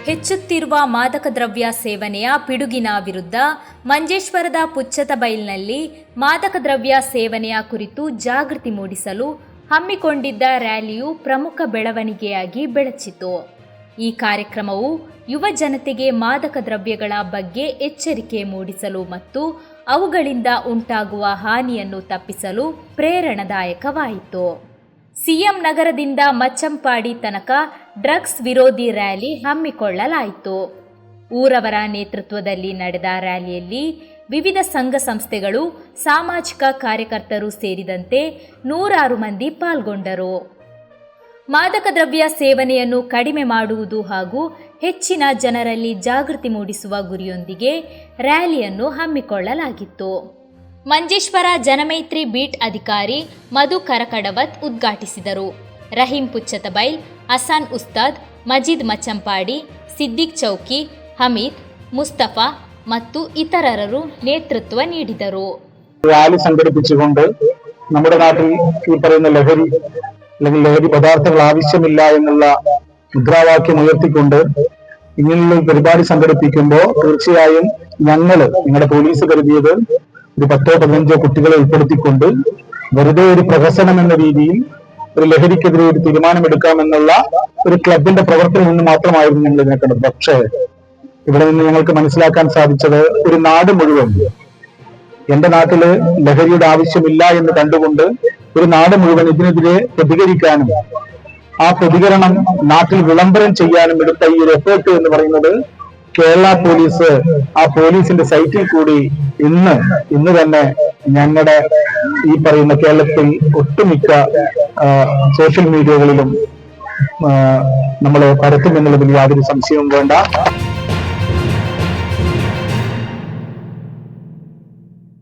ಹೆಚ್ಚುತ್ತಿರುವ ಮಾದಕ ದ್ರವ್ಯ ಸೇವನೆಯ ಪಿಡುಗಿನ ವಿರುದ್ಧ ಮಂಜೇಶ್ವರದ ಪುಚ್ಚತಬೈಲ್ನಲ್ಲಿ ಮಾದಕ ದ್ರವ್ಯ ಸೇವನೆಯ ಕುರಿತು ಜಾಗೃತಿ ಮೂಡಿಸಲು ಹಮ್ಮಿಕೊಂಡಿದ್ದ ರ್ಯಾಲಿಯು ಪ್ರಮುಖ ಬೆಳವಣಿಗೆಯಾಗಿ ಬೆಳಚಿತು. ಈ ಕಾರ್ಯಕ್ರಮವು ಯುವ ಜನತೆಗೆ ಮಾದಕ ದ್ರವ್ಯಗಳ ಬಗ್ಗೆ ಎಚ್ಚರಿಕೆ ಮೂಡಿಸಲು ಮತ್ತು ಅವುಗಳಿಂದ ಉಂಟಾಗುವ ಹಾನಿಯನ್ನು ತಪ್ಪಿಸಲು ಪ್ರೇರಣಾದಾಯಕವಾಯಿತು. ಸಿಎಂ ನಗರದಿಂದ ಮಚ್ಚಂಪಾಡಿ ತನಕ ಡ್ರಗ್ಸ್ ವಿರೋಧಿ ರ್ಯಾಲಿ ಹಮ್ಮಿಕೊಳ್ಳಲಾಯಿತು. ಊರವರ ನೇತೃತ್ವದಲ್ಲಿ ನಡೆದ ರ್ಯಾಲಿಯಲ್ಲಿ ವಿವಿಧ ಸಂಘ ಸಂಸ್ಥೆಗಳು, ಸಾಮಾಜಿಕ ಕಾರ್ಯಕರ್ತರು ಸೇರಿದಂತೆ ನೂರಾರು ಮಂದಿ ಪಾಲ್ಗೊಂಡರು. ಮಾದಕ ದ್ರವ್ಯ ಸೇವನೆಯನ್ನು ಕಡಿಮೆ ಮಾಡುವುದು ಹಾಗೂ ಹೆಚ್ಚಿನ ಜನರಲ್ಲಿ ಜಾಗೃತಿ ಮೂಡಿಸುವ ಗುರಿಯೊಂದಿಗೆ ರ್ಯಾಲಿಯನ್ನು ಹಮ್ಮಿಕೊಳ್ಳಲಾಗಿತ್ತು. ಮಂಜೇಶ್ವರ ಜನಮೈತ್ರಿ ಬೀಟ್ ಅಧಿಕಾರಿ ಮಧು ಕರಕಡವತ್ ಉದ್ಘಾಟಿಸಿದರು. ರಹೀಂ ಪುಚ್ಚತಬೈಲ್, ಹಸನ್ ಉಸ್ತಾದ್, ಮಜೀದ್ ಮಚ್ಚಂಪಾಡಿ, ಸಿದ್ದಿಕ್ ಚೌಕಿ, ಹಮೀದ್, ಮುಸ್ತಫಾ ಮತ್ತು ಇತರರು ನೇತೃತ್ವ ನೀಡಿದರು. റാലി സംഘടിപ്പിച്ചുകൊണ്ട് നമ്മുടെ നാട്ടിൽ ഈ പറയുന്ന ലഹരി പദാർത്ഥങ്ങൾ ആവശ്യമില്ല എന്നുള്ള മുദ്രാവാക്യം ഉയർത്തിക്കൊണ്ട് ഇങ്ങനെയുള്ള പരിപാടി സംഘടിപ്പിക്കുമ്പോൾ തീർച്ചയായും നിങ്ങളുടെ പോലീസ് കരുതിയത് ഒരു 10-15 കുട്ടികളെ ഉൾപ്പെടുത്തിക്കൊണ്ട് വെറുതെ ഒരു പ്രഹസനം എന്ന രീതിയിൽ ഒരു ലഹരിക്കെതിരെ ഒരു തീരുമാനമെടുക്കാമെന്നുള്ള ഒരു ക്ലബിന്റെ പ്രവർത്തനം എന്ന് മാത്രമായിരുന്നു ഞങ്ങൾ ഇതിനെ കണ്ടത്. പക്ഷേ ഇവിടെ നിന്ന് ഞങ്ങൾക്ക് മനസ്സിലാക്കാൻ സാധിച്ചത് ഒരു നാട് മുഴുവൻ എന്റെ നാട്ടില് ലഹരിയുടെ ആവശ്യമില്ല എന്ന് കണ്ടുകൊണ്ട് ഒരു നാട് മുഴുവൻ ഇതിനെതിരെ പ്രതികരിക്കാനും ആ പ്രതികരണം നാട്ടിൽ വിളംബരം ചെയ്യാനും എടുത്ത ഈ ഒരു എഫേർട്ട് എന്ന് പറയുന്നത് കേരള പോലീസ് ആ പോലീസിന്റെ സൈറ്റിൽ കൂടി ഇന്ന് തന്നെ ഞങ്ങളുടെ ഈ പറയുന്ന കേരളത്തിൽ ഒട്ടുമിക്ക സോഷ്യൽ മീഡിയകളിലും നമ്മൾ പരത്തുമെന്നുള്ളതിൽ യാതൊരു സംശയവും വേണ്ട.